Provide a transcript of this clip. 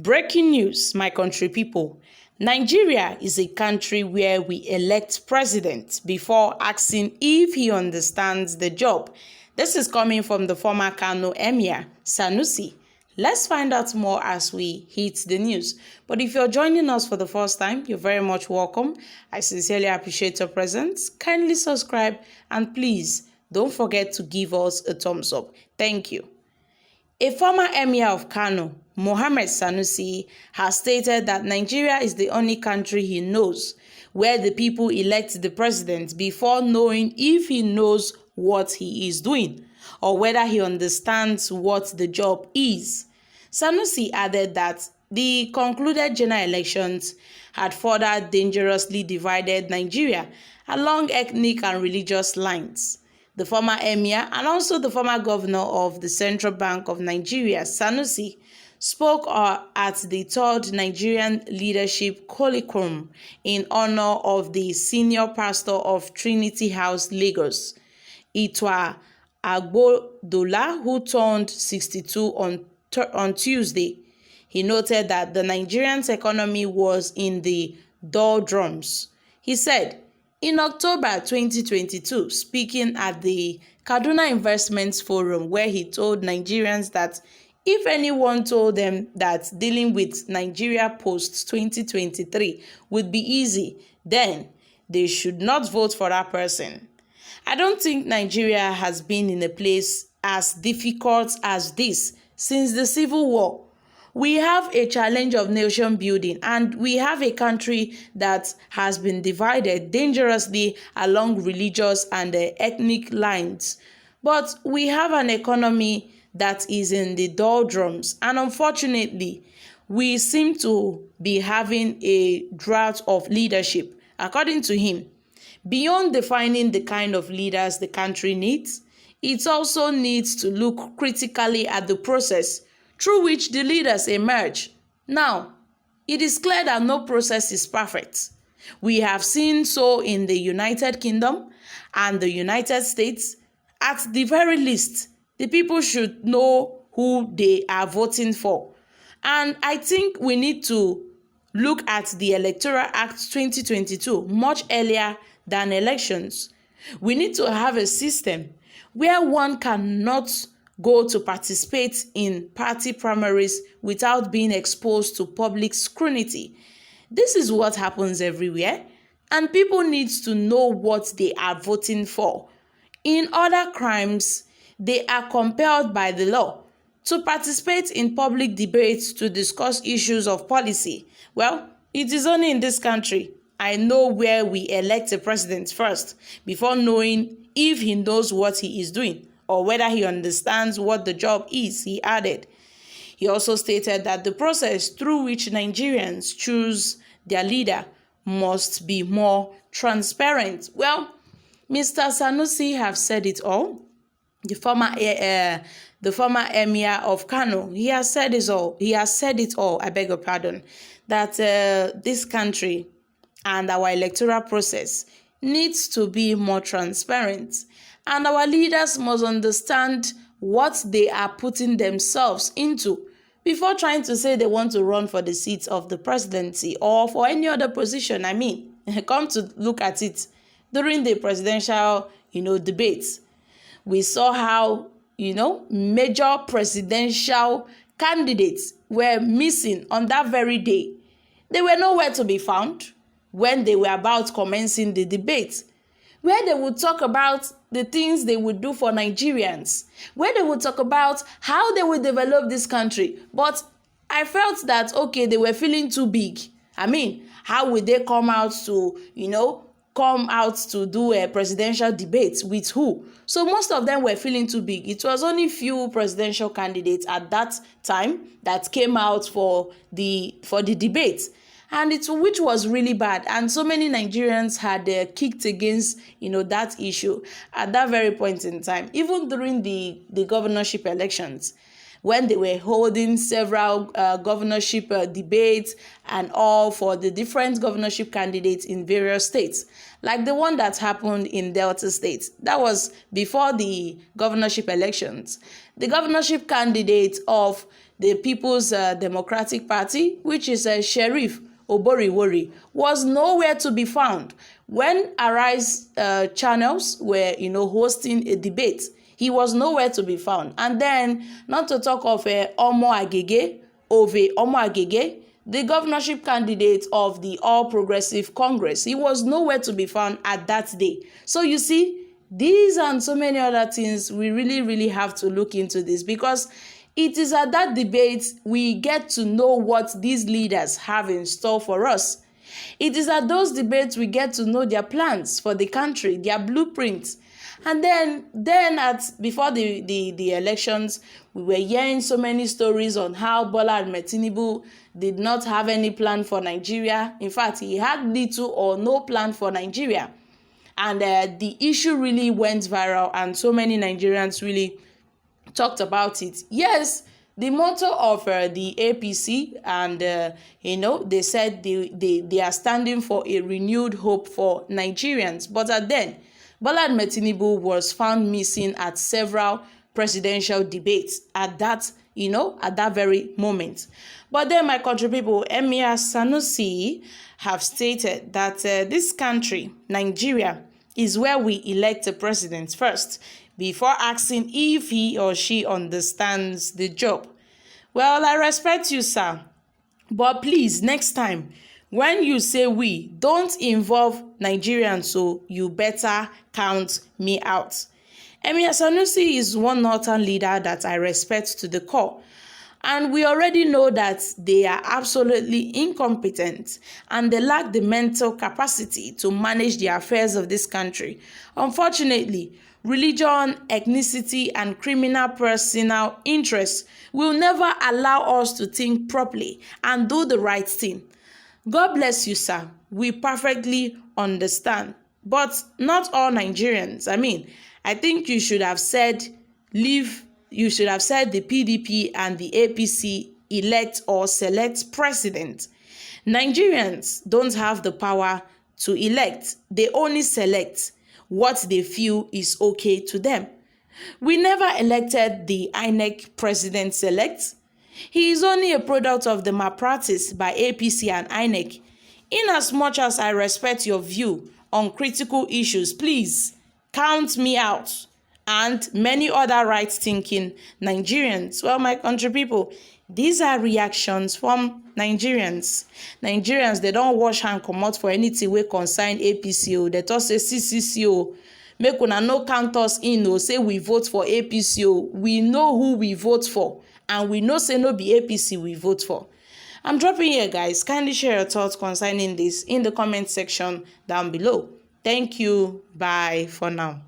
Breaking news, my country people. Nigeria is a country where we elect president before asking if he understands the job. This is coming from the former Kano Emir, Sanusi. Let's find out more as we hit the news. But if you're joining us for the first time, you're very much welcome. I sincerely appreciate your presence. Kindly subscribe and please don't forget to give us a thumbs up. Thank you. A former emir of Kano, Mohammed Sanusi, has stated that Nigeria is the only country he knows where the people elect the president before knowing if he knows what he is doing or whether he understands what the job is. Sanusi added that the concluded general elections had further dangerously divided Nigeria along ethnic and religious lines. The former emir and also the former governor of the Central Bank of Nigeria, Sanusi, spoke at the third Nigerian Leadership Colloquium in honor of the senior pastor of Trinity House, Lagos, Itwa Agbodola, who turned 62 on Tuesday. He noted that the Nigerian economy was in the doldrums. He said, in October 2022, speaking at the Kaduna Investments Forum, where he told Nigerians that if anyone told them that dealing with Nigeria post-2023 would be easy, then they should not vote for that person. I don't think Nigeria has been in a place as difficult as this since the Civil War. We have a challenge of nation building, and we have a country that has been divided dangerously along religious and ethnic lines. But we have an economy that is in the doldrums, and unfortunately, we seem to be having a drought of leadership. According to him, beyond defining the kind of leaders the country needs, it also needs to look critically at the process through which the leaders emerge. Now, it is clear that no process is perfect. We have seen so in the United Kingdom and the United States. At the very least, the people should know who they are voting for. And I think we need to look at the Electoral Act 2022 much earlier than elections. We need to have a system where one cannot go to participate in party primaries without being exposed to public scrutiny. This is what happens everywhere, and people need to know what they are voting for. In other crimes, they are compelled by the law to participate in public debates to discuss issues of policy. Well, it is only in this country I know where we elect a president first before knowing if he knows what he is doing or whether he understands what the job is, he added. He also stated that the process through which Nigerians choose their leader must be more transparent. Well, Mr. Sanusi have said it all. The former emir of Kano, he has said it all. I beg your pardon, that this country and our electoral process needs to be more transparent. And our leaders must understand what they are putting themselves into before trying to say they want to run for the seat of the presidency or for any other position. I mean, come to look at it, during the presidential, debates, we saw how, major presidential candidates were missing on that very day. They were nowhere to be found when they were about commencing the debate, where they would talk about the things they would do for Nigerians, where they would talk about how they would develop this country. But I felt that, okay, they were feeling too big. I mean, how would they come out to do a presidential debate with who? So most of them were feeling too big. It was only few presidential candidates at that time that came out for the debate. And which was really bad. And so many Nigerians had kicked against, that issue at that very point in time. Even during the governorship elections, when they were holding several governorship debates and all for the different governorship candidates in various states, like the one that happened in Delta State. That was before the governorship elections. The governorship candidate of the People's Democratic Party, which is Sheriff Oboriwori, was nowhere to be found. When Arise channels were, hosting a debate, he was nowhere to be found. And then, not to talk of Omo Agege, the governorship candidate of the All Progressive Congress. He was nowhere to be found at that day. So you see, these and so many other things, we really have to look into this, because it is at that debate we get to know what these leaders have in store for us. It is at those debates we get to know their plans for the country, their blueprints. And then before the elections, we were hearing so many stories on how Bola Ahmed Tinubu did not have any plan for Nigeria. In fact, he had little or no plan for Nigeria. And the issue really went viral, and so many Nigerians really talked about it. Yes, the motto of the APC, and they said they are standing for a renewed hope for Nigerians. But then, Bola Ahmed Tinubu was found missing at several presidential debates at that very moment. But then, my country people, Emir Sanusi have stated that this country, Nigeria, is where we elect a president first, before asking if he or she understands the job. Well, I respect you, sir, but please, next time, when you say we, don't involve Nigerians, so you better count me out. Emir Sanusi is one northern leader that I respect to the core. And we already know that they are absolutely incompetent and they lack the mental capacity to manage the affairs of this country. Unfortunately, religion, ethnicity, and criminal personal interests will never allow us to think properly and do the right thing. God bless you, sir. We perfectly understand. But not all Nigerians. I think you should have said you should have said the PDP and the APC elect or select president. Nigerians don't have the power to elect. They only select what they feel is okay to them. We never elected the INEC president-elect. He is only a product of the malpractice by APC and INEC. Inasmuch as I respect your view on critical issues, please count me out, and many other right-thinking Nigerians. Well, my country people, these are reactions from Nigerians. Nigerians, they don't wash hand comot for anything wey concern APC. They talk say CCC. Make una no count us in, say we vote for APC. We know who we vote for, and we know say no be APC we vote for. I'm dropping here, guys. Kindly share your thoughts concerning this in the comment section down below. Thank you. Bye for now.